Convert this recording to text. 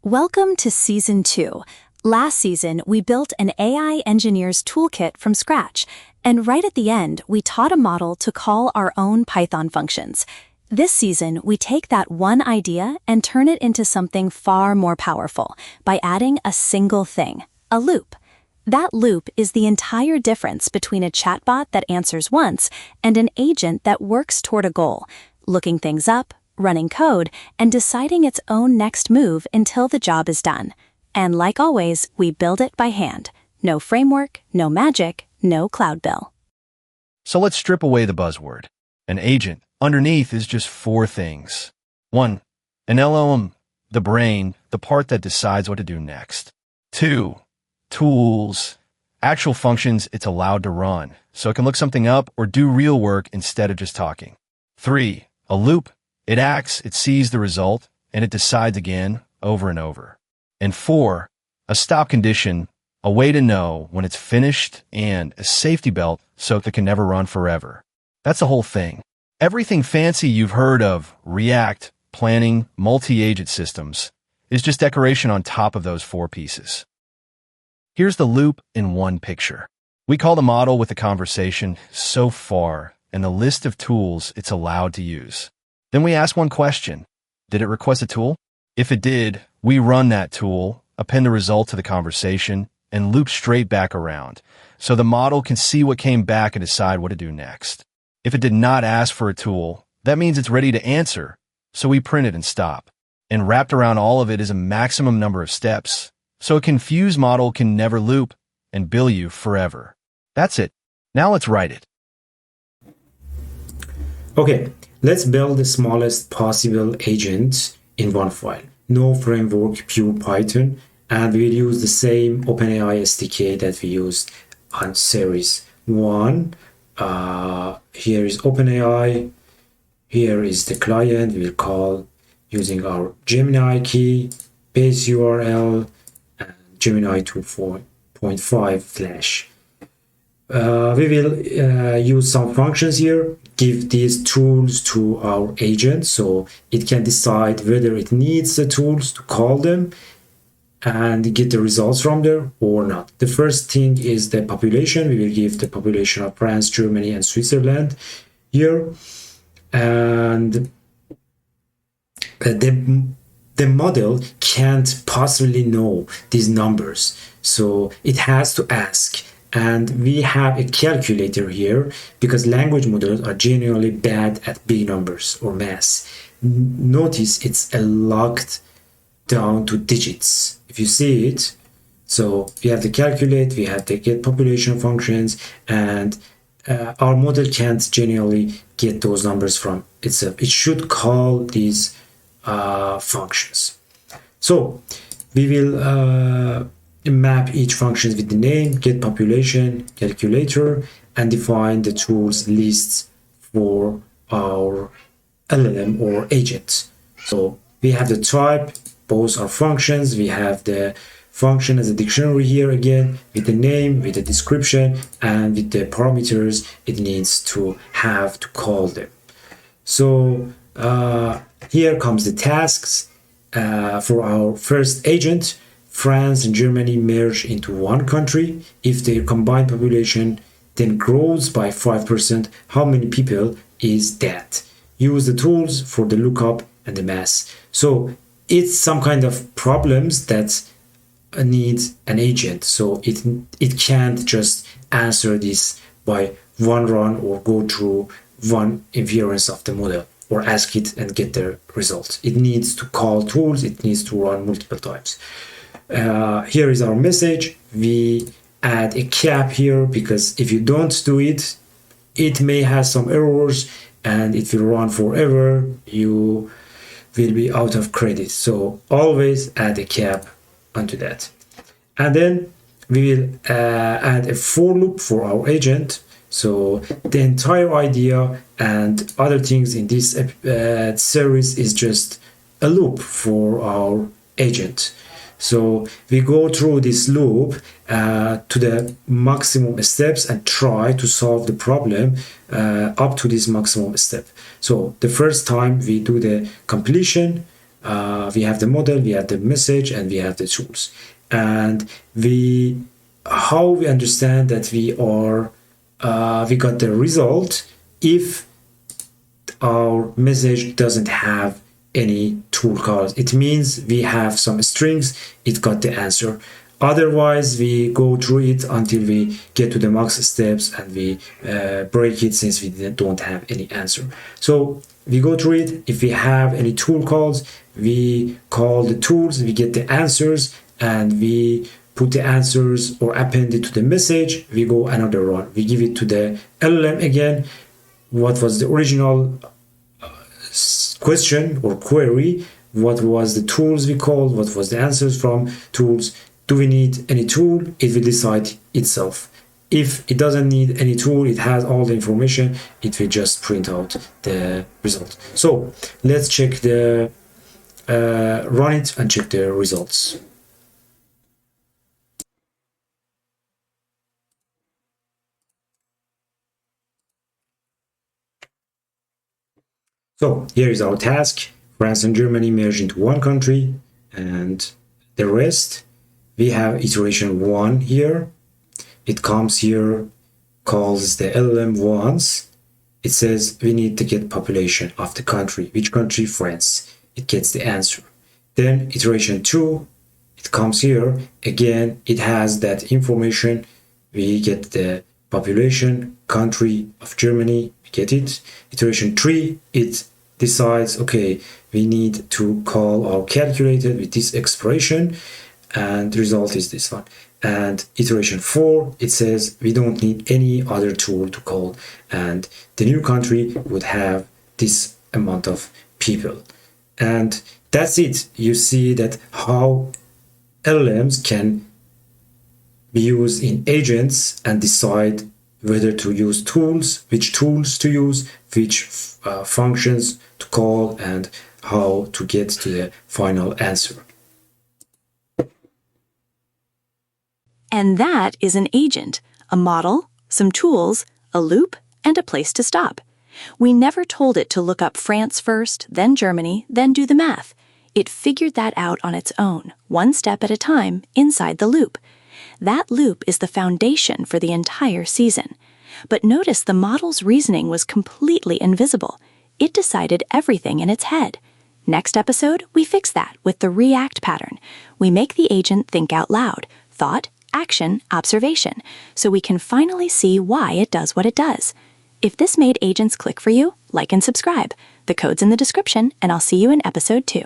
Welcome to Season 2. Last season, we built an AI engineer's toolkit from scratch, and right at the end, we taught a model to call our own Python functions. This season, we take that one idea and turn it into something far more powerful by adding a single thing, a loop. That loop is the entire difference between a chatbot that answers once and an agent that works toward a goal, looking things up, running code, and deciding its own next move until the job is done. And like always, we build it by hand. No framework, no magic, no cloud bill. So let's strip away the buzzword. An agent. Underneath is just four things. 1. An LLM, the brain, the part that decides what to do next. 2. Tools. Actual functions it's allowed to run, so it can look something up or do real work instead of just talking. 3. A loop. It acts, it sees the result, and it decides again, over and over. And 4, a stop condition, a way to know when it's finished, and a safety belt so it can never run forever. That's the whole thing. Everything fancy you've heard of, React, planning, multi-agent systems, is just decoration on top of those 4 pieces. Here's the loop in one picture. We call the model with the conversation so far and the list of tools it's allowed to use. Then we ask one question. Did it request a tool? If it did, we run that tool, append the result to the conversation, and loop straight back around, so the model can see what came back and decide what to do next. If it did not ask for a tool, that means it's ready to answer, so we print it and stop. And wrapped around all of it is a maximum number of steps, so a confused model can never loop and bill you forever. That's it. Now let's write it. Okay. Let's build the smallest possible agent in one file. No framework, pure Python, and we will use the same OpenAI SDK that we used on series 1. Here is OpenAI. Here is the client. We will call using our Gemini key, base URL, and Gemini 2.5 flash. We will use some functions here, give these tools to our agent so it can decide whether it needs the tools to call them and get the results from there or not. The first thing is the population. We will give the population of France, Germany, and Switzerland here. And the model can't possibly know these numbers, so it has to ask. And we have a calculator here because language models are generally bad at big numbers or math. Notice it's locked down to digits. If you see it, so we have the calculate, we have the get population functions, and our model can't generally get those numbers from itself. It should call these functions. So we will map each function with the name, get population, calculator, and define the tools lists for our LLM or agent. So we have the type, both are functions. We have the function as a dictionary here again, with the name, with the description, and with the parameters it needs to have to call them. So here comes the tasks for our first agent. France and Germany merge into one country. If their combined population then grows by 5%, how many people is that? Use the tools for the lookup and the math. So it's some kind of problems that need an agent. So it can't just answer this by one run or go through one inference of the model or ask it and get the results. It needs to call tools. It needs to run multiple times. Here is our message. We add a cap here because if you don't do it, it may have some errors and it will run forever. You will be out of credit. So always add a cap onto that. And then we will add a for loop for our agent. So the entire idea and other things in this series is just a loop for our agent. So we go through this loop to the maximum steps and try to solve the problem up to this maximum step. So the first time we do the completion, we have the model, we have the message, and we have the tools. And how we understand that we got the result if our message doesn't have any tool calls. It means we have some strings, it got the answer. Otherwise, we go through it until we get to the max steps and we break it since we don't have any answer. So we go through it. If we have any tool calls, we call the tools, we get the answers, and we put the answers or append it to the message. We go another run. We give it to the LLM again. What was the original question or query? What was the tools we called? What was the answers from tools? Do we need any tool? It will decide itself. If it doesn't need any tool, it has all the information, it will just print out the result. So let's check run it and check the results. So here is our task. France and Germany merged into one country, and the rest, we have iteration 1 here. It comes here, calls the LLM once. It says we need to get population of the country. Which country? France. It gets the answer. Then iteration 2, it comes here. Again, it has that information. We get the population, country of Germany. We get it. Iteration 3, it decides, okay, we need to call our calculator with this expression, and the result is this one. And iteration 4, it says we don't need any other tool to call, and the new country would have this amount of people. And that's it. You see that how LLMs can be used in agents and decide whether to use tools, which tools to use, which functions to call, and how to get to the final answer. And that is an agent, a model, some tools, a loop, and a place to stop. We never told it to look up France first, then Germany, then do the math. It figured that out on its own, one step at a time, inside the loop. That loop is the foundation for the entire season. But notice the model's reasoning was completely invisible. It decided everything in its head. Next episode, we fix that with the react pattern. We make the agent think out loud, thought, action, observation, so we can finally see why it does what it does. If this made agents click for you, like and subscribe. The code's in the description, and I'll see you in episode 2.